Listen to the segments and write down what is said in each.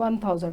1000।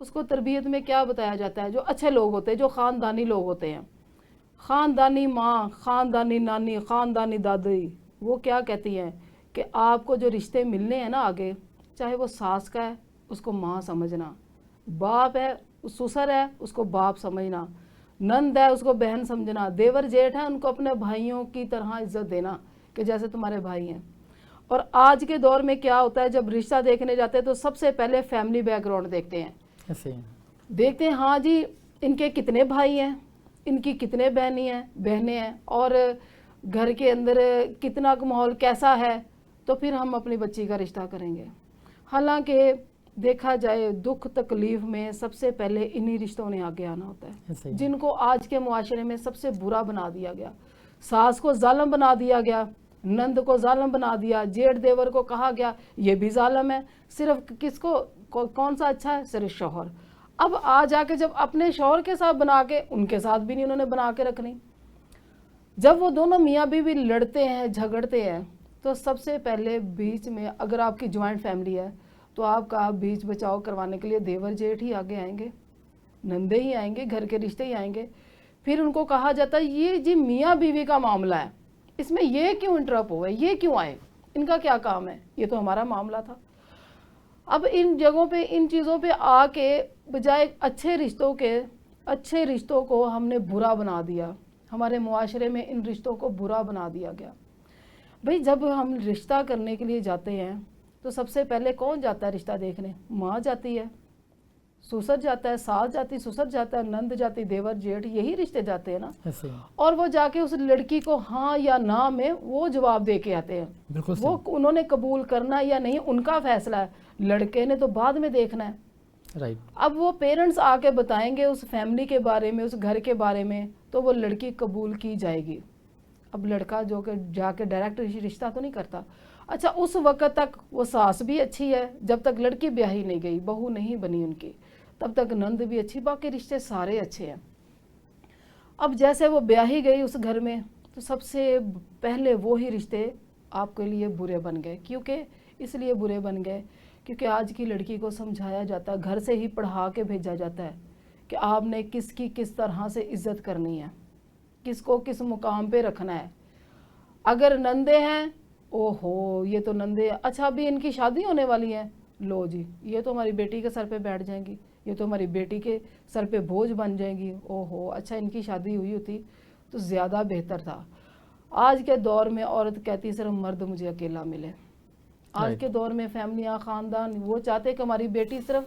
اس کو تربیت میں کیا بتایا جاتا ہے؟ جو اچھے لوگ ہوتے ہیں، جو خاندانی لوگ ہوتے ہیں، خاندانی ماں، خاندانی نانی، خاندانی دادی، وہ کیا کہتی ہیں کہ آپ کو جو رشتے ملنے ہیں نا آگے، چاہے وہ ساس کا ہے اس کو ماں سمجھنا، باپ ہے سسر ہے اس کو باپ سمجھنا، نند ہے اس کو بہن سمجھنا، دیور جیٹھ ہے ان کو اپنے بھائیوں کی طرح عزت دینا کہ جیسے تمہارے بھائی ہیں۔ اور آج کے دور میں کیا ہوتا ہے، جب رشتہ دیکھنے جاتے ہیں تو سب سے پہلے فیملی بیک گراؤنڈ دیکھتے ہیں، ایسے دیکھتے ہیں ہاں جی ان کے کتنے بھائی ہیں، ان کی کتنے بہنیں ہیں، اور گھر کے اندر کتنا ماحول کیسا ہے، تو پھر ہم اپنی بچی کا رشتہ کریں گے۔ حالانکہ دیکھا جائے دکھ تکلیف میں سب سے پہلے انہی رشتوں نے آگے آنا ہوتا ایسے ہے، ہی جن کو آج کے معاشرے میں سب سے برا بنا دیا گیا۔ ساس کو ظالم بنا دیا گیا، نند کو ظالم بنا دیا، جیٹھ دیور کو کہا گیا یہ بھی ظالم ہے، صرف کس کو کون سا اچھا ہے؟ صرف شوہر۔ اب آ جا کے جب اپنے شوہر کے ساتھ بنا کے ان کے ساتھ بھی نہیں انہوں نے بنا کے رکھنی۔ جب وہ دونوں میاں بیوی لڑتے ہیں جھگڑتے ہیں تو سب سے پہلے بیچ میں، اگر آپ کی جوائنٹ فیملی ہے تو آپ کا بیچ بچاؤ کروانے کے لیے دیور جیٹھ ہی آگے آئیں گے، نندے ہی آئیں گے، گھر کے رشتے ہی آئیں گے۔ پھر ان کو کہا جاتا ہے یہ جی میاں بیوی کا معاملہ ہے، اس میں یہ کیوں انٹرپ ہوئے، یہ کیوں آئے، ان کا کیا کام ہے، یہ تو ہمارا معاملہ تھا۔ اب ان جگہوں پہ ان چیزوں پہ آ کے بجائے اچھے رشتوں کو ہم نے برا بنا دیا، ہمارے معاشرے میں ان رشتوں کو برا بنا دیا گیا۔ بھئی جب ہم رشتہ کرنے کے لیے جاتے ہیں تو سب سے پہلے کون جاتا ہے رشتہ دیکھنے؟ ماں جاتی ہے، سسر جاتا ہے، ساس جاتی، سسر جاتا ہے، نند جاتی، دیور جیٹھ، یہی رشتے جاتے ہیں نا۔ ایسے اور وہ جا کے اس لڑکی کو ہاں یا نہ میں وہ جواب دے کے آتے ہیں، بالکل وہ انہوں نے قبول کرنا یا نہیں ان کا فیصلہ ہے، لڑکے نے تو بعد میں دیکھنا ہے۔ رائٹ اب وہ پیرنٹس آ کے بتائیں گے اس فیملی کے بارے میں، اس گھر کے بارے میں، تو وہ لڑکی قبول کی جائے گی۔ اب لڑکا جو کہ جا کے ڈائریکٹ رشتہ تو نہیں کرتا۔ اچھا اس وقت تک وہ ساس بھی اچھی ہے، جب تک لڑکی بیاہی نہیں گئی، بہو نہیں بنی ان کی، تب تک نند بھی اچھی، باقی رشتے سارے اچھے ہیں۔ اب جیسے وہ بیاہی گئی اس گھر میں تو سب سے پہلے وہی رشتے آپ کے لیے برے بن گئے، کیونکہ اس لیے برے بن گئے کیونکہ آج کی لڑکی کو سمجھایا جاتا ہے، گھر سے ہی پڑھا کے بھیجا جاتا ہے کہ آپ نے کس کی کس طرح سے عزت کرنی ہے، کس کو کس مقام پہ رکھنا ہے۔ اگر نندے ہیں، او ہو یہ تو نندے، اچھا ابھی ان کی شادی ہونے والی ہے، لو جی یہ تو ہماری بیٹی کے سر پہ بیٹھ جائیں گی، یہ تو ہماری بیٹی کے سر پہ بوجھ بن جائیں گی، او ہو اچھا ان کی شادی ہوئی ہوتی تو زیادہ بہتر تھا۔ آج کے دور میں عورت کہتی صرف مرد مجھے اکیلا ملے۔ آج کے دور میں فیملیاں، خاندان وہ چاہتے کہ ہماری بیٹی صرف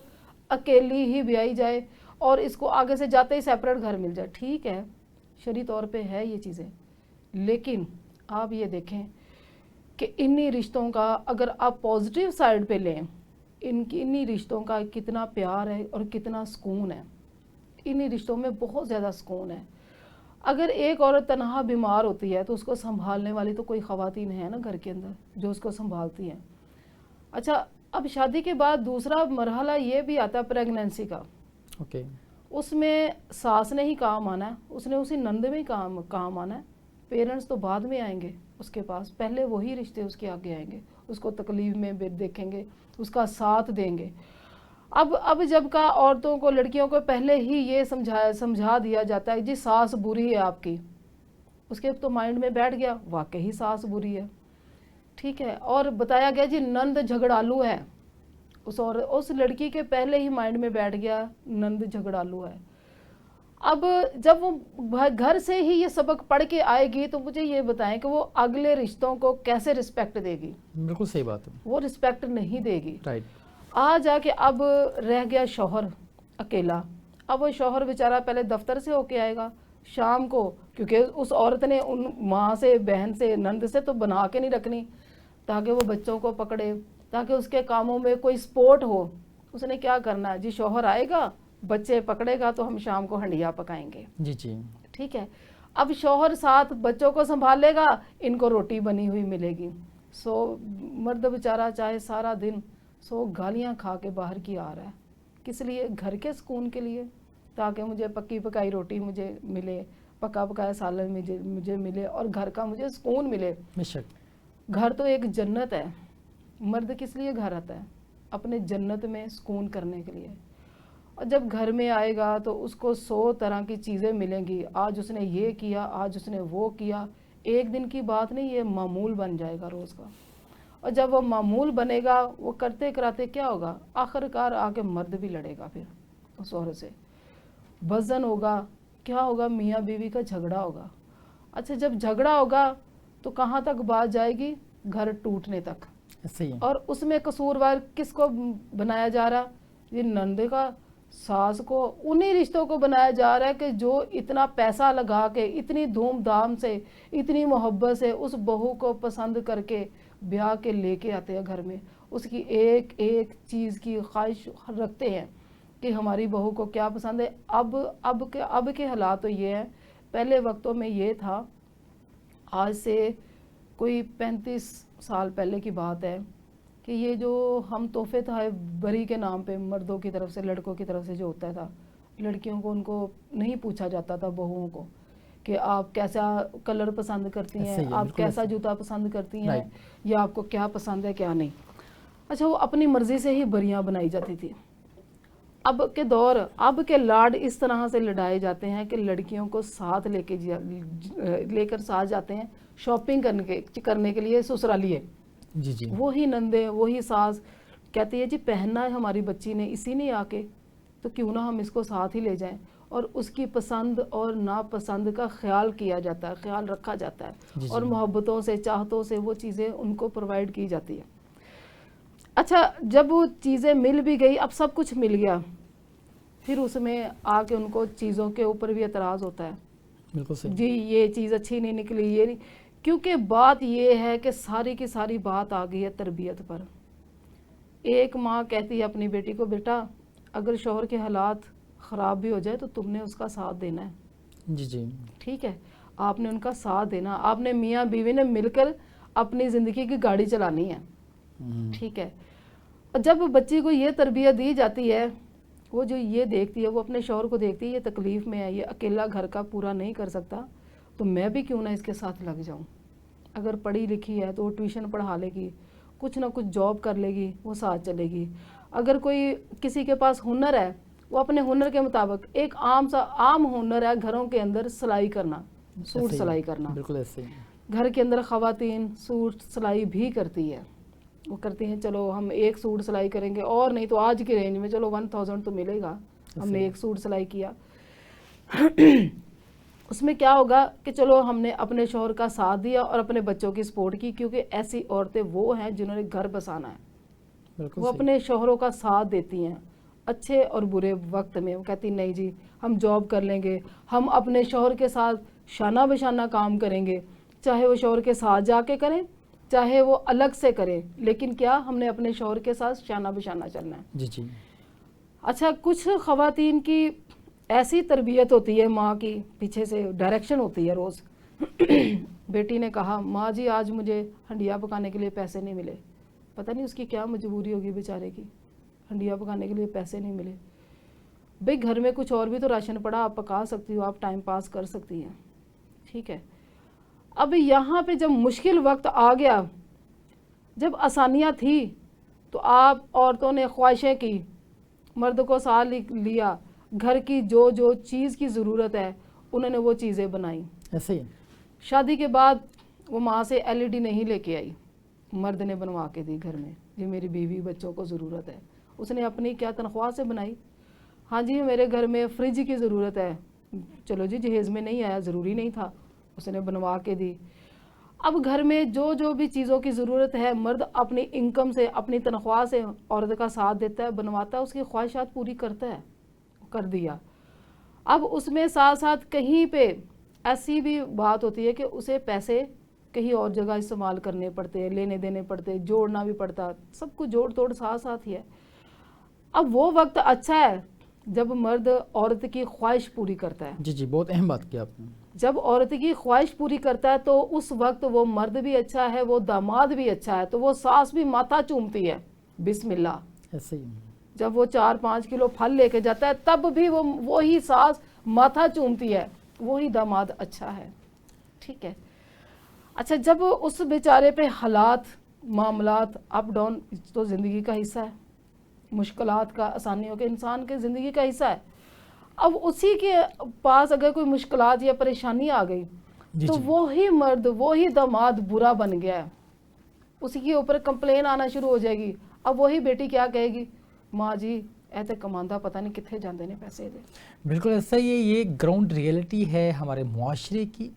اکیلی ہی بیائی جائے اور اس کو آگے سے جاتے ہی سیپریٹ گھر مل جائے۔ ٹھیک ہے شرعی طور پہ ہے یہ چیزیں، لیکن آپ یہ دیکھیں کہ انہی رشتوں کا اگر آپ پازیٹیو سائیڈ پہ لیں، انہی رشتوں کا کتنا پیار ہے اور کتنا سکون ہے، انہی رشتوں میں بہت زیادہ سکون ہے۔ اگر ایک عورت تنہا بیمار ہوتی ہے تو اس کو سنبھالنے والی تو کوئی خواتین ہے نا گھر کے اندر جو اس کو سنبھالتی ہیں۔ اچھا اب شادی کے بعد دوسرا مرحلہ یہ بھی آتا ہے پریگننسی کا، اوکے اس میں ساس نے ہی کام آنا ہے، اس نے اسی نند میں ہی کام آنا ہے، پیرنٹس تو بعد میں آئیں گے اس کے پاس، پہلے وہی رشتے اس کے آگے آئیں گے، اس کو تکلیف میں دیکھیں گے، اس کا ساتھ دیں گے۔ اب جب کا عورتوں کو، لڑکیوں کو پہلے ہی یہ سمجھا دیا جاتا ہے جی ساس بری ہے آپ کی، اس کے تو مائنڈ میں بیٹھ گیا واقعی ساس بری ہے، ٹھیک ہے، اور بتایا گیا جی نند جھگڑالو ہے، اس لڑکی کے پہلے ہی مائنڈ میں بیٹھ گیا نند جھگڑالو ہے۔ اب جب وہ گھر سے ہی یہ سبق پڑھ کے آئے گی تو مجھے یہ بتائیں کہ وہ اگلے رشتوں کو کیسے رسپیکٹ دے گی؟ بالکل صحیح بات ہے، وہ رسپیکٹ نہیں دے گی۔ رائٹ آ جا کے اب رہ گیا شوہر اکیلا، اب وہ شوہر بیچارہ پہلے دفتر سے ہو کے آئے گا شام کو، کیونکہ اس عورت نے ان ماں سے، بہن سے، نند سے تو بنا کے نہیں رکھنی تاکہ وہ بچوں کو پکڑے، تاکہ اس کے کاموں میں کوئی سپورٹ ہو۔ اس نے کیا کرنا ہے جی شوہر آئے گا بچے پکڑے گا تو ہم شام کو ہنڈیا پکائیں گے، جی جی ٹھیک ہے۔ اب شوہر ساتھ بچوں کو سنبھالے گا، ان کو روٹی بنی ہوئی ملے گی، سو مرد بیچارہ چاہے سارا دن سو گالیاں کھا کے باہر کی آ رہا ہے، کس لیے؟ گھر کے سکون کے لیے، تاکہ مجھے پکی پکائی روٹی مجھے ملے، پکا پکایا سالن مجھے ملے اور گھر کا مجھے سکون ملے۔ بے شک گھر تو ایک جنت ہے، مرد کس لیے گھر آتا ہے؟ اپنے جنت میں سکون کرنے کے لیے۔ اور جب گھر میں آئے گا تو اس کو 100 طرح کی چیزیں ملیں گی، آج اس نے یہ کیا، آج اس نے وہ کیا. ایک دن کی بات نہیں، یہ معمول بن جائے گا روز کا. اور جب وہ معمول بنے گا، وہ کرتے کراتے کیا ہوگا، آخر کار آ کے مرد بھی لڑے گا پھر اس عورت سے، وزن ہوگا، کیا ہوگا، میاں بیوی کا جھگڑا ہوگا. اچھا جب جھگڑا ہوگا تو کہاں تک بات جائے گی، گھر ٹوٹنے تک. صحیح ہے. اور اس میں قصوروار کس کو بنایا جا رہا، یہ نندے کا، ساس کو، انہی رشتوں کو بنایا جا رہا ہے کہ جو اتنا پیسہ لگا کے، اتنی دھوم دھام سے، اتنی محبت سے اس بہو کو پسند کر کے بیاہ کے لے کے آتے ہیں گھر میں. اس کی ایک ایک چیز کی خواہش رکھتے ہیں کہ ہماری بہو کو کیا پسند ہے. اب کے حالات تو یہ ہیں، پہلے وقتوں میں یہ تھا، آج سے کوئی 35 سال پہلے کی بات ہے، کہ یہ جو ہم تحفے تھائے بری کے نام پہ مردوں کی طرف سے، لڑکوں کی طرف سے جو ہوتا تھا، لڑکیوں کو ان کو نہیں پوچھا جاتا تھا بہوؤں کو کہ آپ کیسا کلر پسند کرتی ہیں، آپ کیسا جوتا پسند کرتی ہیں، یا آپ کو کیا پسند ہے کیا نہیں. اچھا وہ اپنی مرضی سے ہی بریاں بنائی جاتی تھی. اب کے دور، اب کے لاڈ اس طرح سے لڑائے جاتے ہیں کہ لڑکیوں کو ساتھ لے کر ساتھ جاتے ہیں شاپنگ کرنے کے لیے سسرالیے. جی جی. وہی نندے، وہی ساس کہتی ہے جی پہننا ہے ہماری بچی نے اسی نے آ کے، تو کیوں نہ ہم اس کو ساتھ ہی لے جائیں. اور اس کی پسند اور ناپسند کا خیال کیا جاتا ہے، خیال رکھا جاتا ہے، اور محبتوں سے، چاہتوں سے وہ چیزیں ان کو پرووائڈ کی جاتی ہے. اچھا جب وہ چیزیں مل بھی گئی، اب سب کچھ مل گیا، پھر اس میں آ کے ان کو چیزوں کے اوپر بھی اعتراض ہوتا ہے. بالکل صحیح. جی یہ چیز اچھی نہیں نکلی، یہ نہیں، کیونکہ بات یہ ہے کہ ساری کی ساری بات آ گئی ہے تربیت پر. ایک ماں کہتی ہے اپنی بیٹی کو، بیٹا اگر شوہر کے حالات خراب بھی ہو جائے تو تم نے اس کا ساتھ دینا ہے. جی جی. ٹھیک ہے، آپ نے ان کا ساتھ دینا، آپ نے میاں بیوی نے مل کر اپنی زندگی کی گاڑی چلانی ہے. ٹھیک ہے. جب بچی کو یہ تربیت دی جاتی ہے، وہ جو یہ دیکھتی ہے، وہ اپنے شوہر کو دیکھتی ہے یہ تکلیف میں ہے، یہ اکیلا گھر کا پورا نہیں کر سکتا، تو میں بھی کیوں نہ اس کے ساتھ لگ جاؤں. اگر پڑھی لکھی ہے تو وہ ٹیوشن پڑھا لے گی، کچھ نہ کچھ جاب کر لے گی، وہ ساتھ چلے گی. اگر کوئی کسی کے پاس ہنر ہے، وہ اپنے ہنر کے مطابق، ایک عام ہنر ہے گھروں کے اندر سلائی کرنا، سوٹ سلائی کرنا. بالکل ایسے ہی. گھر کے اندر خواتین سوٹ سلائی بھی کرتی ہے، وہ کرتی ہیں، چلو ہم ایک سوٹ سلائی کریں گے، اور نہیں تو آج کی رینج میں چلو 1000 تو ملے گا، ہم نے ایک سوٹ سلائی کیا. اس میں کیا ہوگا کہ چلو ہم نے اپنے شوہر کا ساتھ دیا اور اپنے بچوں کی سپورٹ کی، کیونکہ ایسی عورتیں وہ ہیں جنہوں نے گھر بسانا ہے، وہ اپنے شوہروں کا ساتھ دیتی ہیں اچھے اور برے وقت میں. وہ کہتی نہیں جی ہم جاب کر لیں گے، ہم اپنے شوہر کے ساتھ شانہ بشانہ کام کریں گے، چاہے وہ شوہر کے ساتھ جا کے کریں چاہے وہ الگ سے کریں، لیکن کیا ہم نے اپنے شوہر کے ساتھ شانہ بشانہ چلنا ہے. جی جی. اچھا کچھ خواتین کی ایسی تربیت ہوتی ہے، ماں کی پیچھے سے ڈائریکشن ہوتی ہے روز. بیٹی نے کہا ماں جی آج مجھے ہنڈیا پکانے کے لیے پیسے نہیں ملے. پتہ نہیں اس کی کیا مجبوری ہوگی بیچارے کی، ہنڈیا پکانے کے لیے پیسے نہیں ملے. بھئی گھر میں کچھ اور بھی تو راشن پڑا، آپ پکا سکتی ہو، آپ ٹائم پاس کر سکتی ہیں. ٹھیک ہے. اب یہاں پہ جب مشکل وقت آ گیا، جب آسانیاں تھی تو آپ عورتوں نے خواہشیں کی، مرد کو ساتھ لیا، گھر کی جو جو چیز کی ضرورت ہے انہوں نے وہ چیزیں بنائیں. ایسے ہی. شادی کے بعد وہ ماں سے LED نہیں لے کے آئی، مرد نے بنوا کے دی گھر میں، جی میری بیوی بچوں کو ضرورت ہے. اس نے اپنی کیا تنخواہ سے بنائی. ہاں جی میرے گھر میں فریج کی ضرورت ہے، چلو جی جہیز میں نہیں آیا، ضروری نہیں تھا، اس نے بنوا کے دی. اب گھر میں جو جو بھی چیزوں کی ضرورت ہے، مرد اپنی انکم سے، اپنی تنخواہ سے عورت کا ساتھ دیتا ہے، بنواتا ہے، اس کی خواہشات پوری کرتا ہے. کر دیا. اب اس میں ساتھ ساتھ کہیں پہ ایسی بھی بات ہوتی ہے کہ اسے پیسے کہیں اور جگہ استعمال کرنے پڑتے ہیں، لینے دینے پڑتے، جوڑنا بھی پڑتا، سب کچھ جوڑ توڑ ساتھ ساتھ ہی ہے. اب وہ وقت اچھا ہے جب مرد عورت کی خواہش پوری کرتا ہے. جی جی بہت اہم بات کی آپ نے. جب عورت کی خواہش پوری کرتا ہے تو اس وقت وہ مرد بھی اچھا ہے، وہ داماد بھی اچھا ہے، تو وہ ساس بھی ماتھا چومتی ہے، بسم اللہ. ایسے ہی. جب وہ 4-5 کلو پھل لے کے جاتا ہے تب بھی وہی ساس ماتھا چومتی ہے، وہی داماد اچھا ہے. ٹھیک ہے. اچھا جب اس بیچارے پہ حالات معاملات اپ ڈاؤن تو زندگی کا حصہ ہے، مشکلات کا، آسانیوں کا انسان کے زندگی کا حصہ ہے. اب اسی کے پاس اگر کوئی مشکلات یا پریشانی آ گئی تو وہی مرد، وہی داماد برا بن گیا ہے، اسی کے اوپر کمپلین آنا شروع ہو جائے گی. اب وہی بیٹی کیا کہے گی، ماں جی ایسے کماندہ پتہ نہیں کتنے جاندے نے پیسے دے. بالکل ایسا ہی ہے، یہ گراؤنڈ ریئلٹی ہے ہمارے معاشرے کی.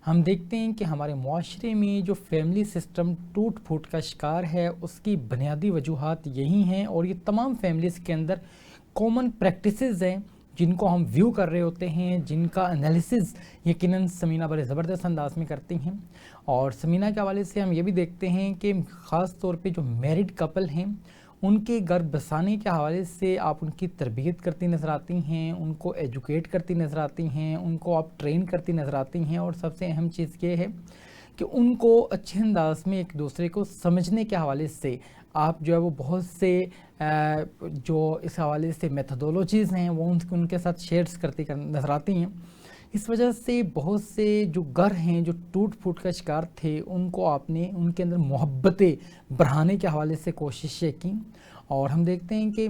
ہم دیکھتے ہیں کہ ہمارے معاشرے میں جو فیملی سسٹم ٹوٹ پھوٹ کا شکار ہے، اس کی بنیادی وجوہات یہی ہیں، اور یہ تمام فیملیز کے اندر کامن پریکٹسز ہیں جن کو ہم ویو کر رہے ہوتے ہیں، جن کا انالیسز یقیناً سمینہ بڑے زبردست انداز میں کرتی ہیں. اور سمینہ کے حوالے سے ہم یہ بھی دیکھتے ہیں کہ خاص طور پہ جو میرڈ کپل ہیں ان کے گھر بسانے کے حوالے سے آپ ان کی تربیت کرتی نظر آتی ہیں، ان کو ایجوکیٹ کرتی نظر آتی ہیں، ان کو آپ ٹرین کرتی نظر آتی ہیں. اور سب سے اہم چیز یہ ہے کہ ان کو اچھے انداز میں ایک دوسرے کو سمجھنے کے حوالے سے آپ جو ہے وہ بہت سے جو اس حوالے سے میتھڈولوجیز ہیں وہ ان کے ساتھ شیئرس کرتی نظر آتی ہیں. اس وجہ سے بہت سے جو گھر ہیں جو ٹوٹ پھوٹ کا شکار تھے ان کو آپ نے ان کے اندر محبتیں بڑھانے کے حوالے سے کوششیں کی. اور ہم دیکھتے ہیں کہ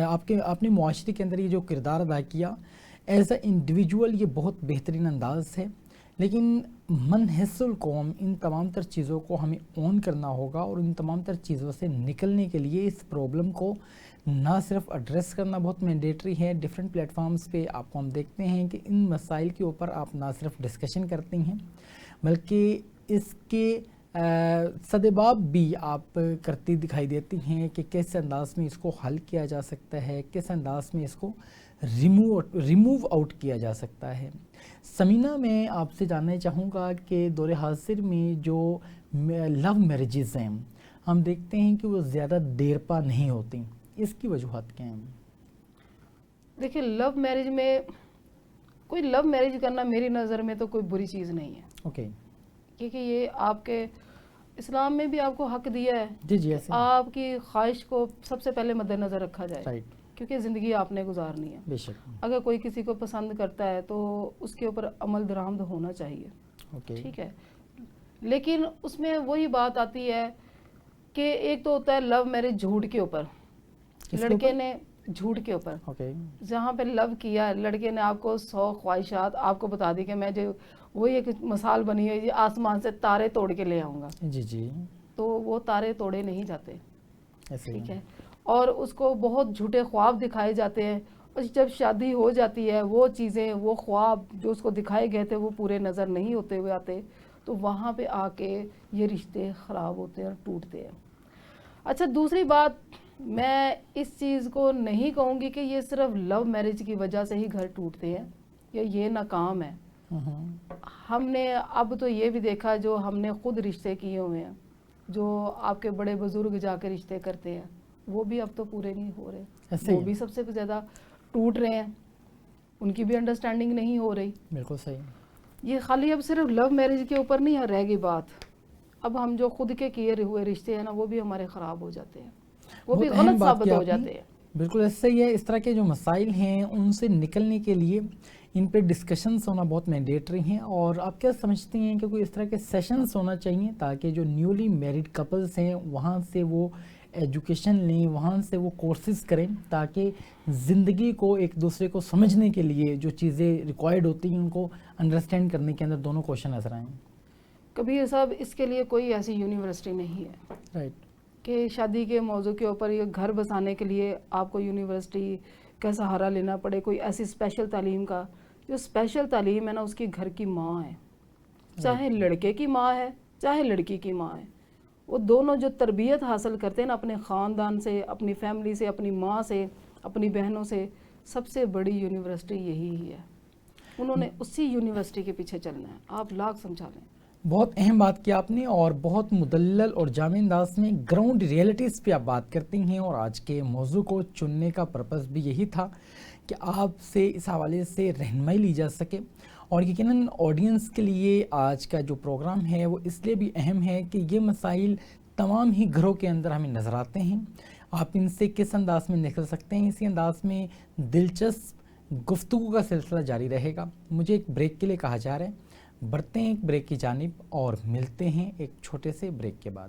آپ نے معاشرے کے اندر یہ جو کردار ادا کیا ایز اے انڈیویجول، یہ بہت بہترین انداز ہے. لیکن من حیث القوم ان تمام تر چیزوں کو ہمیں اون کرنا ہوگا، اور ان تمام تر چیزوں سے نکلنے کے لیے اس پرابلم کو نہ صرف ایڈریس کرنا بہت مینڈیٹری ہے. ڈیفرنٹ پلیٹ فارمز پہ آپ کو ہم دیکھتے ہیں کہ ان مسائل کے اوپر آپ نہ صرف ڈسکشن کرتے ہیں بلکہ اس کے سدباب بھی آپ کرتی دکھائی دیتی ہیں کہ کس انداز میں اس کو حل کیا جا سکتا ہے، کس انداز میں اس کو ریموو آؤٹ کیا جا سکتا ہے. سمینہ میں آپ سے جاننا چاہوں گا کہ دور حاضر میں جو لو میرجز ہیں ہم دیکھتے ہیں کہ وہ زیادہ دیر پا نہیں ہوتی، اس کی وجوہات کیا ہیں؟ دیکھیں لو میرج میں کوئی لو میرج کرنا میری نظر میں تو کوئی بری چیز نہیں ہے. اوکے. کیونکہ یہ آپ کے اسلام میں بھی آپ کو حق دیا ہے جی کہ آپ کی خواہش کو سب سے پہلے مد نظر رکھا جائے. رائٹ. کیونکہ زندگی آپ نے گزارنی ہے. بے شک. اگر کوئی کسی کو پسند کرتا ہے تو اس کے اوپر عمل درآمد ہونا چاہیے. ٹھیک ہے. لیکن اس میں وہی بات آتی ہے کہ ایک تو ہوتا ہے لو میرج جھوٹ کے اوپر، لڑکے نے جھوٹ کے اوپر جہاں پہ لو کیا لڑکے نے آپ کو 100 خواہشات آپ کو بتا دی کہ میں جو وہی ایک مثال بنی ہوئی آسمان سے تارے توڑ کے لے آؤں گا. جی. تو وہ تارے توڑے نہیں جاتے. ٹھیک ہے. اور اس کو بہت جھوٹے خواب دکھائے جاتے ہیں، اور جب شادی ہو جاتی ہے وہ چیزیں، وہ خواب جو اس کو دکھائے گئے تھے وہ پورے نظر نہیں ہوتے ہوئے آتے، تو وہاں پہ آ کے یہ رشتے خراب ہوتے ہیں اور ٹوٹتے ہیں. اچھا دوسری بات، میں اس چیز کو نہیں کہوں گی کہ یہ صرف لو میرج کی وجہ سے ہی گھر ٹوٹتے ہیں یا یہ ناکام ہے. ہم نے اب تو یہ بھی دیکھا جو ہم نے خود رشتے کیے ہوئے ہیں، جو آپ کے بڑے بزرگ جا کے رشتے کرتے ہیں وہ بھی اب تو پورے نہیں ہو رہے، وہ بھی سب سے زیادہ ٹوٹ رہے ہیں، ان کی بھی انڈرسٹینڈنگ نہیں ہو رہی. بالکل صحیح. یہ خالی اب صرف لو میرج کے اوپر نہیں رہ گئی بات، اب ہم جو خود کے کیے ہوئے رشتے ہیں نا وہ بھی ہمارے خراب ہو جاتے ہیں، وہ بھی غلط ثابت ہو جاتے ہیں. بالکل ایسا ہی ہے. اس طرح کے جو مسائل ہیں ان سے نکلنے کے لیے ان پہ ڈسکشنز ہونا بہت مینڈیٹری ہیں. اور آپ کیا سمجھتی ہیں کہ کوئی اس طرح کے سیشنز ہونا چاہیے تاکہ جو نیولی میرڈ کپلز ہیں وہاں سے وہ ایجوکیشن لیں، وہاں سے وہ کورسز کریں تاکہ زندگی کو ایک دوسرے کو سمجھنے کے لیے جو چیزیں ریکوائرڈ ہوتی ہیں ان کو انڈرسٹینڈ کرنے کے اندر دونوں کوشچن نظر آئیں؟ کبیر صاحب اس کے لیے کوئی ایسی یونیورسٹی نہیں ہے. رائٹ. کہ شادی کے موضوع کے اوپر یہ گھر بسانے کے لیے آپ کو یونیورسٹی کا سہارا لینا پڑے، کوئی ایسی اسپیشل تعلیم کا. جو اسپیشل تعلیم ہے نا اس کی گھر کی ماں ہے، چاہے لڑکے کی ماں ہے چاہے لڑکی کی ماں ہے. وہ دونوں جو تربیت حاصل کرتے ہیں نا اپنے خاندان سے، اپنی فیملی سے، اپنی ماں سے، اپنی بہنوں سے، سب سے بڑی یونیورسٹی یہی ہی ہے. انہوں نے اسی یونیورسٹی کے پیچھے چلنا ہے. آپ لاکھ سمجھا لیں. بہت اہم بات کی آپ نے، اور بہت مدلل اور جامع انداز میں گراؤنڈ ریئلٹیز پہ آپ بات کرتی ہیں. اور آج کے موضوع کو چننے کا پرپس بھی یہی تھا کہ آپ سے اس حوالے سے رہنمائی لی جا سکے. اور یقیناً آڈینس کے لیے آج کا جو پروگرام ہے وہ اس لیے بھی اہم ہے کہ یہ مسائل تمام ہی گھروں کے اندر ہمیں نظر آتے ہیں. آپ ان سے کس انداز میں نکل سکتے ہیں، اسی انداز میں دلچسپ گفتگو کا سلسلہ جاری رہے گا. مجھے ایک بریک کے لیے کہا جا رہا ہے، بڑھتے ہیں ایک بریک کی جانب، اور ملتے ہیں ایک چھوٹے سے بریک کے بعد.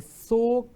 100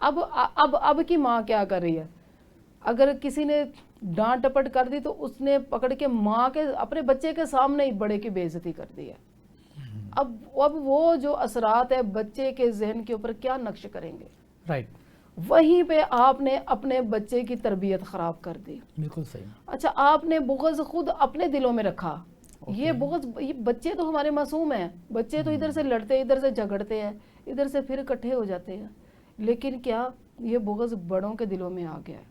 اب کی ماں کیا کر رہی ہے؟ اگر کسی نے ڈانٹ ٹپٹ کر دی تو اس نے پکڑ کے ماں کے اپنے بچے کے سامنے ہی بڑے کی بے عزتی کر دی ہے. اب وہ جو اثرات ہے بچے کے ذہن کے اوپر کیا نقش کریں گے؟ رائٹ. وہیں پہ آپ نے اپنے بچے کی تربیت خراب کر دی. بالکل صحیح. اچھا، آپ نے بغض خود اپنے دلوں میں رکھا. یہ بغض، یہ بچے تو ہمارے معصوم ہیں، بچے تو ادھر سے لڑتے ہیں، ادھر سے جھگڑتے ہیں، ادھر سے پھر اکٹھے ہو جاتے ہیں، لیکن کیا یہ بغض بڑوں کے دلوں میں آ گیا ہے.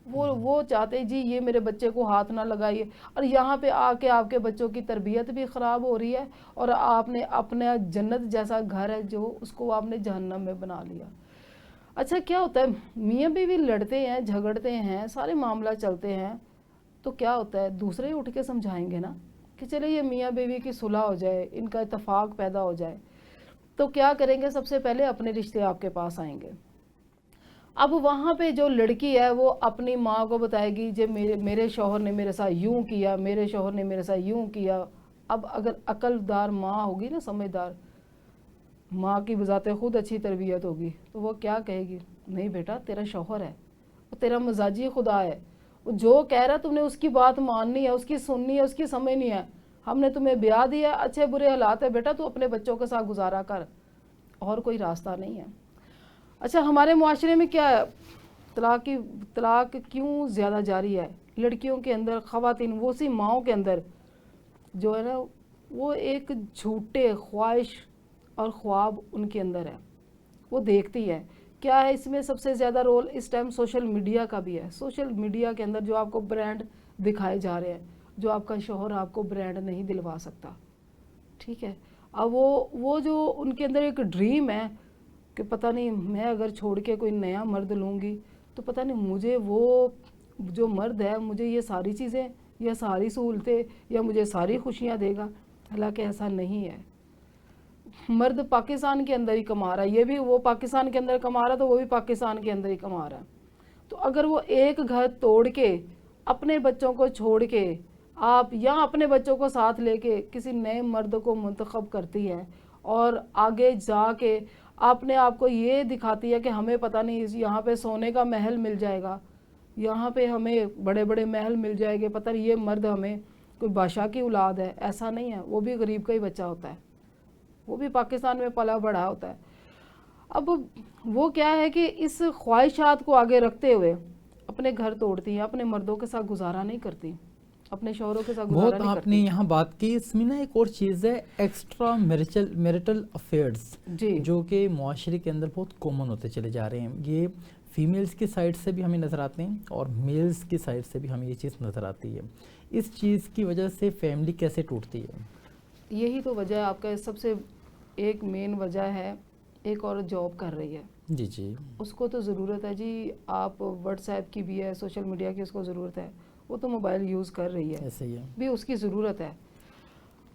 وہ چاہتے جی یہ میرے بچے کو ہاتھ نہ لگائیے، اور یہاں پہ آ کے آپ کے بچوں کی تربیت بھی خراب ہو رہی ہے، اور آپ نے اپنا جنت جیسا گھر ہے جو اس کو آپ نے جہنم میں بنا لیا. اچھا، کیا ہوتا ہے میاں بیوی لڑتے ہیں، جھگڑتے ہیں، سارے معاملہ چلتے ہیں، تو کیا ہوتا ہے دوسرے اٹھ کے سمجھائیں گے نا کہ چلے یہ میاں بیوی کی صلح ہو جائے، ان کا اتفاق پیدا ہو جائے. تو کیا کریں گے؟ سب سے پہلے اپنے رشتے آپ کے پاس آئیں گے. اب وہاں پہ جو لڑکی ہے وہ اپنی ماں کو بتائے گی جی میرے شوہر نے میرے ساتھ یوں کیا، میرے شوہر نے میرے ساتھ یوں کیا. اب اگر عقل دار ماں ہوگی نا، سمجھدار ماں کی بذات خود اچھی تربیت ہوگی، تو وہ کیا کہے گی؟ نہیں بیٹا، تیرا شوہر ہے، وہ تیرا مزاجی خدا ہے، وہ جو کہہ رہا تم نے اس کی بات ماننی ہے، اس کی سننی ہے، اس کی سمجھنی ہے. ہم نے تمہیں بیاہ دیا، اچھے برے حالات ہے بیٹا، تو اپنے بچوں کے ساتھ گزارا کر، اور کوئی راستہ نہیں ہے. اچھا، ہمارے معاشرے میں کیا ہے؟ طلاق کیوں زیادہ جاری ہے؟ لڑکیوں کے اندر، خواتین، وہ سی ماؤں کے اندر جو ہے نا، وہ ایک جھوٹے خواہش اور خواب ان کے اندر ہے، وہ دیکھتی ہے. کیا ہے اس میں سب سے زیادہ رول اس ٹائم سوشل میڈیا کا بھی ہے. سوشل میڈیا کے اندر جو آپ کو برانڈ دکھائے جا رہے ہیں، جو آپ کا شوہر آپ کو برانڈ نہیں دلوا سکتا. ٹھیک ہے، اب وہ جو ان کے اندر ایک ڈریم ہے کہ پتہ نہیں میں اگر چھوڑ کے کوئی نیا مرد لوں گی تو پتہ نہیں مجھے وہ جو مرد ہے مجھے یہ ساری چیزیں یا ساری سہولتیں یا مجھے ساری خوشیاں دے گا. حالانکہ ایسا نہیں ہے. مرد پاکستان کے اندر ہی کما رہا ہے، یہ بھی وہ پاکستان کے اندر کما رہا ہے تو وہ بھی پاکستان کے اندر ہی کما رہا ہے. تو اگر وہ ایک گھر توڑ کے اپنے بچوں کو چھوڑ کے آپ یا اپنے بچوں کو ساتھ لے کے کسی نئے مرد کو منتخب کرتی ہے اور آگے جا کے اپنے آپ کو یہ دکھاتی ہے کہ ہمیں پتہ نہیں یہاں پہ سونے کا محل مل جائے گا، یہاں پہ ہمیں بڑے بڑے محل مل جائے گے، پتہ نہیں یہ مرد ہمیں کوئی بادشاہ کی اولاد ہے. ایسا نہیں ہے، وہ بھی غریب کا ہی بچہ ہوتا ہے، وہ بھی پاکستان میں پلا بڑا ہوتا ہے. اب وہ کیا ہے کہ اس خواہشات کو آگے رکھتے ہوئے اپنے گھر توڑتی ہیں، اپنے مردوں کے ساتھ گزارا نہیں کرتی، اپنے شوہروں کے ساتھ گزارا نہیں کرتی. بہت آپ نے یہاں بات کی. اس میں نا ایک اور چیز ہے، ایکسٹرا میرٹل افیئرز، جی، جو کہ معاشرے کے اندر بہت کامن ہوتے چلے جا رہے ہیں. یہ فیمیلز کی سائڈ سے بھی ہمیں نظر آتے ہیں اور میلز کی سائڈ سے بھی ہمیں یہ چیز نظر آتی ہے. اس چیز کی وجہ سے فیملی کیسے ٹوٹتی ہے؟ یہی تو وجہ ہے آپ کا. سب سے ایک مین وجہ ہے، ایک عورت جاب کر رہی ہے، جی جی، اس کو تو ضرورت ہے جی، آپ واٹس ایپ کی بھی ہے، سوشل میڈیا کی اس کو ضرورت ہے، وہ تو موبائل یوز کر رہی ہے، ایسے ہی ہے بھی اس کی ضرورت ہے.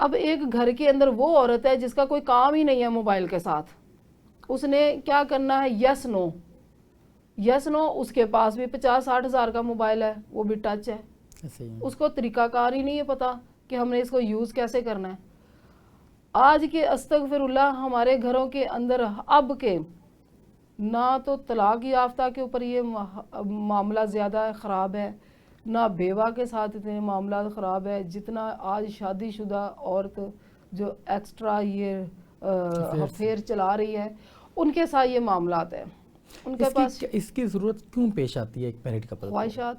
اب ایک گھر کے اندر وہ عورت ہے جس کا کوئی کام ہی نہیں ہے موبائل کے ساتھ، اس نے کیا کرنا ہے؟ یس نو یس نو. اس کے پاس بھی 50-60 ہزار کا موبائل ہے، وہ بھی ٹچ ہے، ایسے ہی. اس کو طریقہ کار ہی نہیں ہے پتا کہ ہم نے اس کو یوز کیسے کرنا ہے. آج کے استغفر اللہ ہمارے گھروں کے اندر اب کے نہ تو طلاق یافتہ کے اوپر یہ معاملہ زیادہ خراب ہے، نہ بیوہ کے ساتھ اتنے معاملات خراب ہے جتنا آج شادی شدہ عورت جو ایکسٹرا یہ افیئر چلا رہی ہے ان کے ساتھ یہ معاملات ہیں. ان کے پاس اس کی ضرورت کیوں پیش آتی ہے ایک میرڈ کپل کو؟ خواہشات،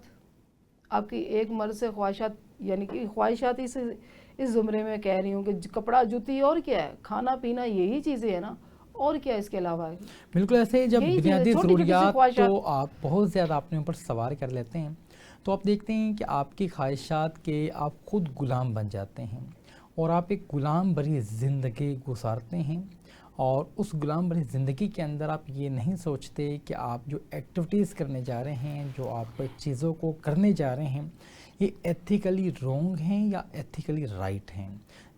آپ کی ایک مرد سے خواہشات، یعنی کہ خواہشات اس زمرے میں کہہ رہی ہوں کہ کپڑا جوتی اور کیا ہے، کھانا پینا، یہی چیزیں ہیں نا، اور کیا اس کے علاوہ ہے؟ بالکل ایسے. جب بنیادی ضروریات خواہشات تو آپ بہت زیادہ اپنے اوپر سوار کر لیتے ہیں تو آپ دیکھتے ہیں کہ آپ کی خواہشات کے آپ خود غلام بن جاتے ہیں اور آپ ایک غلام بری زندگی گزارتے ہیں. اور اس غلام بری زندگی کے اندر آپ یہ نہیں سوچتے کہ آپ جو ایکٹیویٹیز کرنے جا رہے ہیں، جو آپ چیزوں کو کرنے جا رہے ہیں، یہ ایتھیکلی رونگ ہیں یا ایتھیکلی رائٹ ہیں.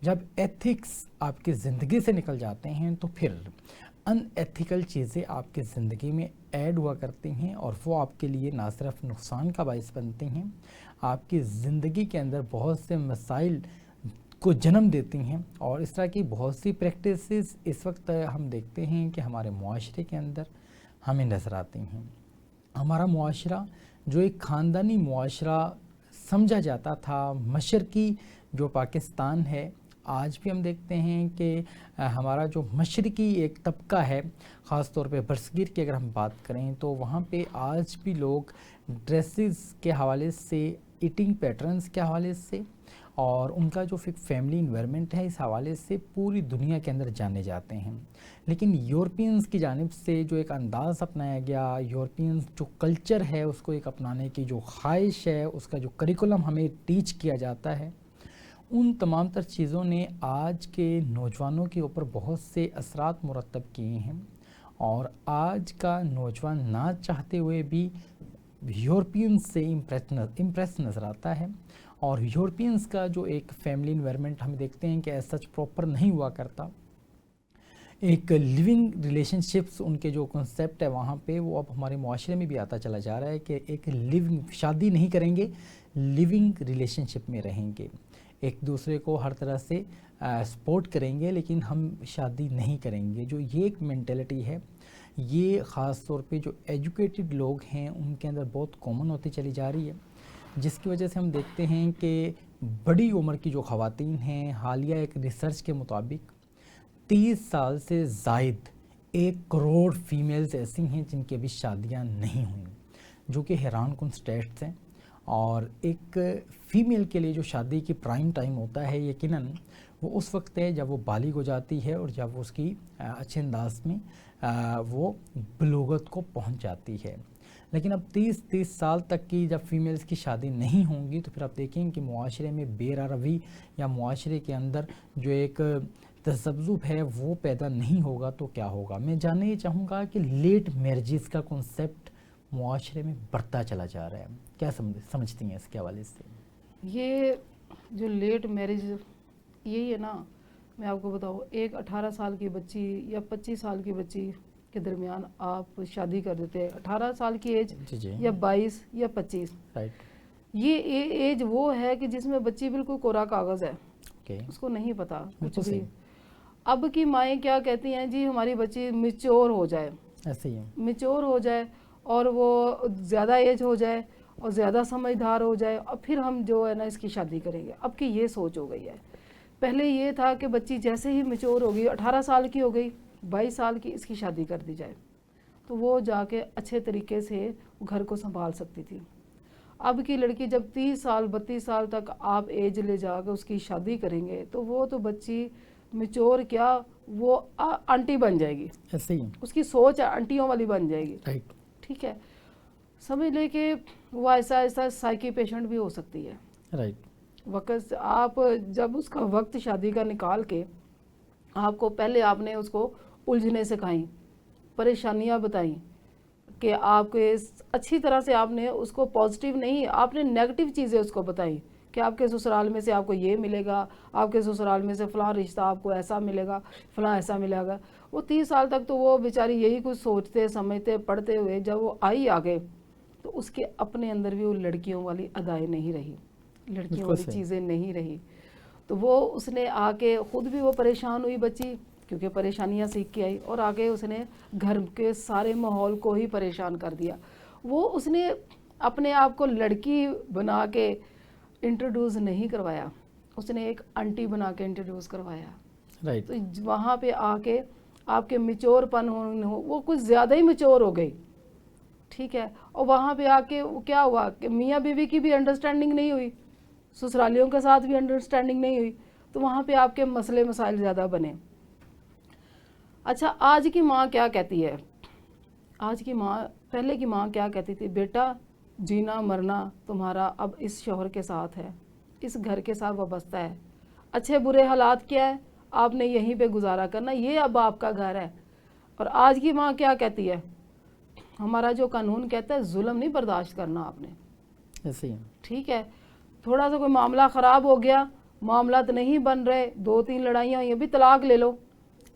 جب ایتھکس آپ کی زندگی سے نکل جاتے ہیں تو پھر ان ایتھیکل چیزیں آپ کی زندگی میں ایڈ ہوا کرتی ہیں اور وہ آپ کے لیے نہ صرف نقصان کا باعث بنتی ہیں، آپ کی زندگی کے اندر بہت سے مسائل کو جنم دیتی ہیں. اور اس طرح کی بہت سی پریکٹسز اس وقت ہم دیکھتے ہیں کہ ہمارے معاشرے کے اندر ہمیں نظر آتی ہیں. ہمارا معاشرہ جو ایک خاندانی معاشرہ سمجھا جاتا تھا، مشرقی جو پاکستان ہے، آج بھی ہم دیکھتے ہیں کہ ہمارا جو مشرقی ایک طبقہ ہے، خاص طور پہ برصغیر کی اگر ہم بات کریں تو وہاں پہ آج بھی لوگ ڈریسز کے حوالے سے، ایٹنگ پیٹرنز کے حوالے سے اور ان کا جو فیملی انوائرمنٹ ہے اس حوالے سے پوری دنیا کے اندر جانے جاتے ہیں. لیکن یورپینز کی جانب سے جو ایک انداز اپنایا گیا، یورپینز جو کلچر ہے اس کو ایک اپنانے کی جو خواہش ہے، اس کا جو کریکولم ہمیں ٹیچ کیا جاتا ہے، ان تمام تر چیزوں نے آج کے نوجوانوں کے اوپر بہت سے اثرات مرتب کیے ہیں. اور آج کا نوجوان نہ چاہتے ہوئے بھی یورپینز سے امپریس نظر آتا ہے. اور یورپینز کا جو ایک فیملی انوائرمنٹ ہم دیکھتے ہیں کہ ایز سچ پراپر نہیں ہوا کرتا. ایک لیونگ ریلیشن شپس ان کے جو کنسیپٹ ہے وہاں پہ وہ اب ہمارے معاشرے میں بھی آتا چلا جا رہا ہے کہ ایک لیونگ، شادی نہیں کریں گے، لیونگ ریلیشن شپ میں رہیں گے، ایک دوسرے کو ہر طرح سے سپورٹ کریں گے لیکن ہم شادی نہیں کریں گے. جو یہ ایک مینٹلٹی ہے، یہ خاص طور پہ جو ایجوکیٹڈ لوگ ہیں ان کے اندر بہت کامن ہوتی چلی جا رہی ہے، جس کی وجہ سے ہم دیکھتے ہیں کہ بڑی عمر کی جو خواتین ہیں، حالیہ ایک ریسرچ کے مطابق 30 سال سے زائد 1 کروڑ فیمیلز ایسی ہیں جن کی ابھی شادیاں نہیں ہوئیں، جو کہ حیران کن سٹیٹس ہیں. اور ایک فیمیل کے لیے جو شادی کی پرائم ٹائم ہوتا ہے یقیناً وہ اس وقت ہے جب وہ بالغ ہو جاتی ہے اور جب اس کی اچھے انداز میں وہ بلوغت کو پہنچ جاتی ہے. لیکن اب 30 سال تک کی جب فیمیلز کی شادی نہیں ہوں گی تو پھر آپ دیکھیں کہ معاشرے میں بے روی یا معاشرے کے اندر جو ایک تذبذب ہے وہ پیدا نہیں ہوگا تو کیا ہوگا. میں جاننا یہ چاہوں گا کہ لیٹ میرجز کا کنسیپٹ معاشرے میں بڑھتا چلا جا رہا ہے، کیا سمجھتی ہیں اس کے حوالے سے؟ یہ جو لیٹ میرج یہی ہے نا، میں آپ کو بتاؤں، ایک 18 سال کی بچی یا 25 سال کی بچی کے درمیان آپ شادی کر دیتے ہیں. 18 سال کی ایج یا 22 یا 25، یہ ایج وہ ہے کہ جس میں بچی بالکل کورا کاغذ ہے، اس کو نہیں پتا کچھ بھی. اب کی مائیں کیا کہتی ہیں، جی ہماری بچی میچور ہو جائے، میچور ہو جائے اور وہ زیادہ ایج ہو جائے اور زیادہ سمجھدار ہو جائے اور پھر ہم جو ہے نا اس کی شادی کریں گے. اب کی یہ سوچ ہو گئی ہے. پہلے یہ تھا کہ بچی جیسے ہی میچور ہو گئی، 18 سال کی ہو گئی، 22 سال کی، اس کی شادی کر دی جائے تو وہ جا کے اچھے طریقے سے گھر کو سنبھال سکتی تھی. اب کی لڑکی جب 30 سال 32 سال تک آپ ایج لے جا کے اس کی شادی کریں گے تو وہ تو بچی میچور کیا، وہ آنٹی بن جائے گی. اس کی سوچ آنٹیوں والی بن جائے گی. ٹھیک ہے، سمجھ لے کہ وہ ایسا ایسا سائیکی پیشنٹ بھی ہو سکتی ہے. وقت آپ جب اس کا وقت شادی کا نکال کے آپ کو پہلے آپ نے اس کو الجھنے سکھائیں، پریشانیاں بتائیں کہ آپ کے اچھی طرح سے آپ نے اس کو پازیٹیو نہیں، آپ نے نیگیٹو چیزیں اس کو بتائیں کہ آپ کے سسرال میں سے آپ کو یہ ملے گا، آپ کے سسرال میں سے فلاں رشتہ آپ کو ایسا ملے گا، فلاں ایسا ملے گا. وہ 30 سال تک تو وہ بیچاری یہی کچھ سوچتے سمجھتے پڑھتے ہوئے جب وہ آئی آگے تو اس کے اپنے اندر بھی وہ لڑکیوں والی ادائیں نہیں رہی، لڑکیوں والی چیزیں نہیں رہی. تو وہ اس نے آ کے خود بھی وہ پریشان ہوئی بچی، کیونکہ پریشانیاں سیکھ کے آئی، اور آگے اس نے گھر کے سارے ماحول کو ہی پریشان کر دیا. وہ اس نے اپنے آپ کو لڑکی بنا کے انٹروڈیوس نہیں کروایا، اس نے ایک آنٹی بنا کے انٹروڈیوس کروایا. تو وہاں پہ آ کے آپ کے میچور پن وہ کچھ زیادہ ہی میچور ہو گئی. ٹھیک ہے، اور وہاں پہ آ کے کیا ہوا کہ میاں بیوی کی بھی انڈرسٹینڈنگ نہیں ہوئی، سسرالیوں کے ساتھ بھی انڈرسٹینڈنگ نہیں ہوئی، تو وہاں پہ آپ کے مسئلے مسائل زیادہ بنے. اچھا، آج کی ماں کیا کہتی ہے؟ آج کی ماں، پہلے کی ماں کیا کہتی تھی؟ بیٹا جینا مرنا تمہارا اب اس شوہر کے ساتھ ہے، اس گھر کے ساتھ وابستہ ہے، اچھے برے حالات کیا ہے آپ نے یہیں پہ گزارا کرنا، یہ اب آپ کا گھر ہے. اور آج کی ماں کیا کہتی ہے؟ ہمارا جو قانون کہتا ہے ظلم نہیں برداشت کرنا آپ نے. ٹھیک ہے، تھوڑا سا کوئی معاملہ خراب ہو گیا، معاملات نہیں بن رہے، 2-3 لڑائیاں ہوئی، ابھی طلاق لے لو،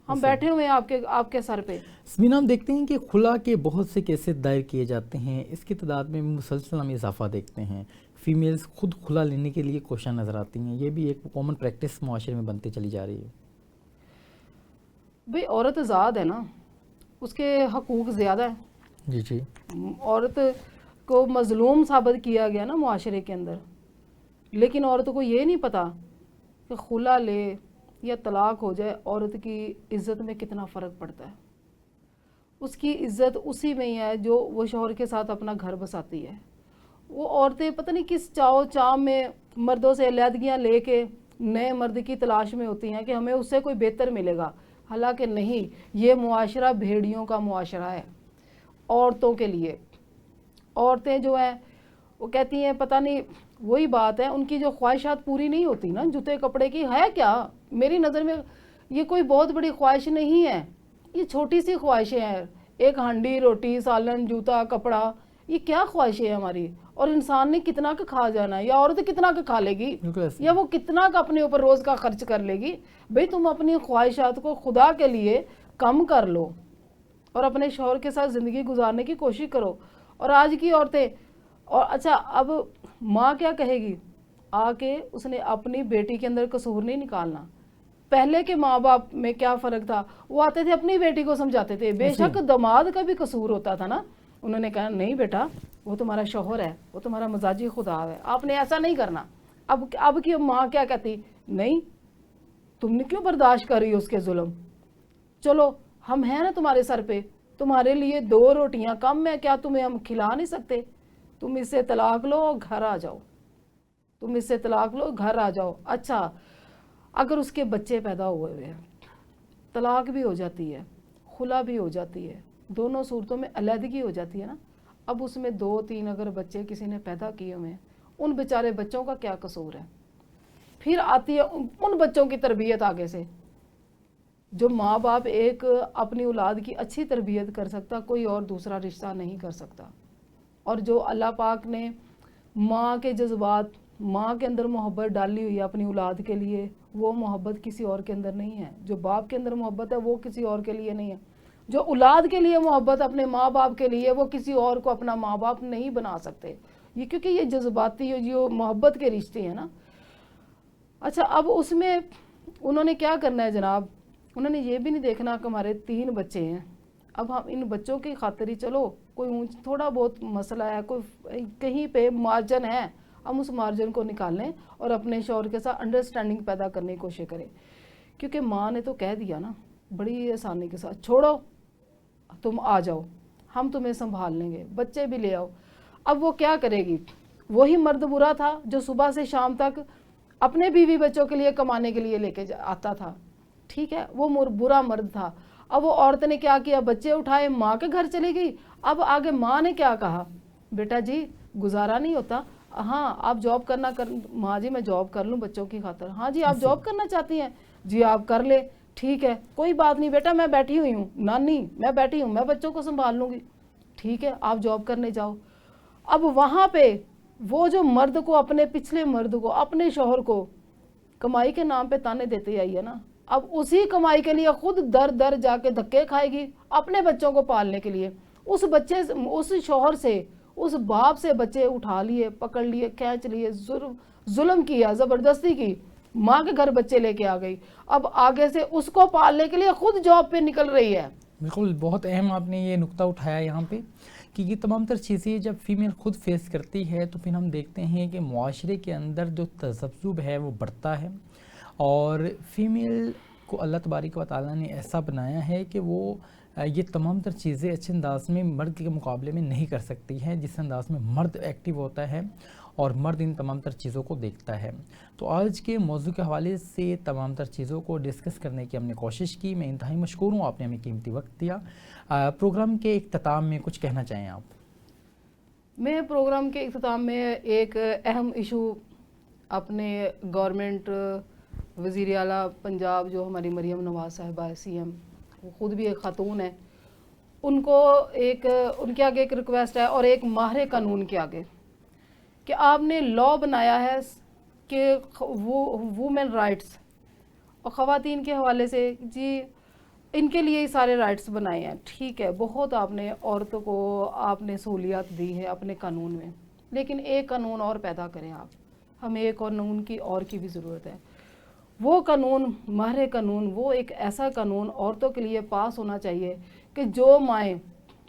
ہم بیٹھے ہوئے ہیں آپ کے سر پہ. سمینا، ہم دیکھتے ہیں کہ خلا کے بہت سے کیسز دائر کیے جاتے ہیں، اس کی تعداد میں مسلسل ہم اضافہ دیکھتے ہیں. فیمیلز خود خلا لینے کے لیے کوشاں نظر آتی ہیں، یہ بھی ایک کامن پریکٹس معاشرے میں بنتی چلی جا رہی ہے. بھئی عورت آزاد ہے نا، اس کے حقوق زیادہ ہیں. جی جی عورت کو مظلوم ثابت کیا گیا نا معاشرے کے اندر، لیکن عورت کو یہ نہیں پتا کہ خلا لے یا طلاق ہو جائے عورت کی عزت میں کتنا فرق پڑتا ہے. اس کی عزت اسی میں ہی ہے جو وہ شوہر کے ساتھ اپنا گھر بساتی ہے. وہ عورتیں پتہ نہیں کس چاو چام میں مردوں سے علیحدگیاں لے کے نئے مرد کی تلاش میں ہوتی ہیں کہ ہمیں اس سے کوئی بہتر ملے گا. حالانکہ نہیں، یہ معاشرہ بھیڑیوں کا معاشرہ ہے عورتوں کے لیے. عورتیں جو ہیں وہ کہتی ہیں پتہ نہیں، وہی بات ہے، ان کی جو خواہشات پوری نہیں ہوتی نا، جوتے کپڑے کی ہے کیا. میری نظر میں یہ کوئی بہت بڑی خواہش نہیں ہے، یہ چھوٹی سی خواہشیں ہیں. ایک ہانڈی روٹی سالن جوتا کپڑا، یہ کیا خواہشیں ہیں ہماری. اور انسان نے کتنا کا کھا جانا ہے، یا عورت کتنا کا کھا لے گی، یا وہ کتنا کا اپنے اوپر روز کا خرچ کر لے گی. بھئی تم اپنی خواہشات کو خدا کے لیے کم کر لو اور اپنے شوہر کے ساتھ زندگی گزارنے کی کوشش کرو. اور آج کی عورتیں، اور اچھا اب ماں کیا کہے گی آ کے، اس نے اپنی بیٹی کے اندر قصور نہیں نکالنا. پہلے کے ماں باپ میں کیا فرق تھا، وہ آتے تھے اپنی بیٹی کو سمجھاتے تھے. بے شک داماد کا بھی قصور ہوتا تھا نا، انہوں نے کہا نہیں بیٹا وہ تمہارا شوہر ہے، وہ تمہارا مزاجی خدا ہے، آپ نے ایسا نہیں کرنا. اب کی ماں کیا کہتی، نہیں تم نے کیوں برداشت کر رہی ہو اس کے ظلم، چلو ہم ہیں نا تمہارے سر پہ، تمہارے لیے 2 روٹیاں کم ہے کیا، تمہیں ہم کھلا نہیں سکتے، تم اس سے طلاق لو اور گھر آ جاؤ، تم اس سے طلاق لو گھر آ جاؤ. اچھا اگر اس کے بچے پیدا ہوئے ہیں، طلاق بھی ہو جاتی ہے، خلا بھی ہو جاتی ہے، دونوں صورتوں میں علیحدگی ہو جاتی ہے نا. اب اس میں 2-3 اگر بچے کسی نے پیدا کیے ہوئے ہیں، ان بیچارے بچوں کا کیا قصور ہے. پھر آتی ہے ان بچوں کی تربیت آگے سے. جو ماں باپ ایک اپنی اولاد کی اچھی تربیت کر سکتا، کوئی اور دوسرا رشتہ نہیں کر سکتا. اور جو اللہ پاک نے ماں کے جذبات، ماں کے اندر محبت ڈالی ہوئی ہے اپنی اولاد کے لیے، وہ محبت کسی اور کے اندر نہیں ہے. جو باپ کے اندر محبت ہے وہ کسی اور کے لیے نہیں ہے. جو اولاد کے لیے محبت اپنے ماں باپ کے لیے، وہ کسی اور کو اپنا ماں باپ نہیں بنا سکتے. یہ کیونکہ یہ جذباتی جو محبت کے رشتے ہیں نا. اچھا اب اس میں انہوں نے کیا کرنا ہے جناب، انہوں نے یہ بھی نہیں دیکھنا کہ ہمارے 3 بچے ہیں، اب ہم ان بچوں کی خاطر ہی چلو کوئی تھوڑا بہت مسئلہ ہے، کوئی کہیں پہ مارجن ہے، ہم اس مارجن کو نکال لیں اور اپنے شوہر کے ساتھ انڈرسٹینڈنگ پیدا کرنے کی کوشش کریں. کیونکہ ماں نے تو کہہ دیا نا بڑی آسانی کے ساتھ، چھوڑو تم آ جاؤ ہم تمہیں سنبھال لیں گے، بچے بھی لے آؤ. اب وہ کیا کرے گی، وہی مرد برا تھا جو صبح سے شام تک اپنے بیوی بچوں کے لیے کمانے کے لیے لے کے آتا تھا. ٹھیک ہے، وہ برا مرد تھا. اب وہ عورت نے کیا کیا، بچے اٹھائے ماں کے گھر چلی گئی. اب آگے ماں نے کیا کہا، بیٹا جی گزارا نہیں ہوتا، ہاں آپ جاب کرنا ماں جی میں جاب کر لوں بچوں کی خاطر. ہاں جی آپ جاب کرنا چاہتی ہیں، جی آپ کر لے، ٹھیک ہے کوئی بات نہیں بیٹا میں بیٹھی ہوئی ہوں، نانی میں بیٹھی ہوں، میں بچوں کو سنبھال لوں گی، ٹھیک ہے آپ جاب کرنے جاؤ. اب وہاں پہ وہ جو مرد کو، اپنے پچھلے مرد کو، اپنے شوہر کو کمائی کے نام پہ تانے دیتے آئی ہے نا، اب اسی کمائی کے لیے خود در در جا کے دھکے کھائے گی اپنے بچوں کو پالنے کے لیے. اس شوہر سے، اس باپ سے بچے اٹھا لیے، پکڑ لیے، کھینچ لیے، ظلم کیا، زبردستی کی، ماں کے گھر بچے لے کے آ گئی. اب آگے سے اس کو پالنے کے لیے خود جاب پہ نکل رہی ہے. بالکل بہت اہم آپ نے یہ نقطہ اٹھایا یہاں پہ کہ یہ تمام تر چیزیں جب فیمیل خود فیس کرتی ہے تو پھر ہم دیکھتے ہیں کہ معاشرے کے اندر جو تذبذب ہے وہ بڑھتا ہے. اور فیمیل کو اللہ تبارک و تعالیٰ نے ایسا بنایا ہے کہ وہ یہ تمام تر چیزیں اچھے انداز میں مرد کے مقابلے میں نہیں کر سکتی ہے، جس انداز میں مرد ایکٹیو ہوتا ہے اور مرد ان تمام تر چیزوں کو دیکھتا ہے. تو آج کے موضوع کے حوالے سے تمام تر چیزوں کو ڈسکس کرنے کی ہم نے کوشش کی. میں انتہائی مشکور ہوں، آپ نے ہمیں قیمتی وقت دیا. پروگرام کے اختتام میں کچھ کہنا چاہیں آپ؟ میں پروگرام کے اختتام میں ایک اہم ایشو اپنے گورنمنٹ وزیر اعلیٰ پنجاب جو ہماری مریم نواز صاحبہ ہے سی ایم، وہ خود بھی ایک خاتون ہے، ان کو ان کے آگے ایک ریکویسٹ ہے اور ایک ماہر قانون کے آگے کہ آپ نے لا بنایا ہے کہ وومن رائٹس اور خواتین کے حوالے سے، جی ان کے لیے ہی سارے رائٹس بنائے ہیں، ٹھیک ہے بہت آپ نے عورتوں کو آپ نے سہولیات دی ہے اپنے قانون میں، لیکن ایک قانون اور پیدا کریں آپ، ہمیں ایک قانون کی اور کی بھی ضرورت ہے. وہ قانون، ماہر قانون، وہ ایک ایسا قانون عورتوں کے لیے پاس ہونا چاہیے کہ جو مائیں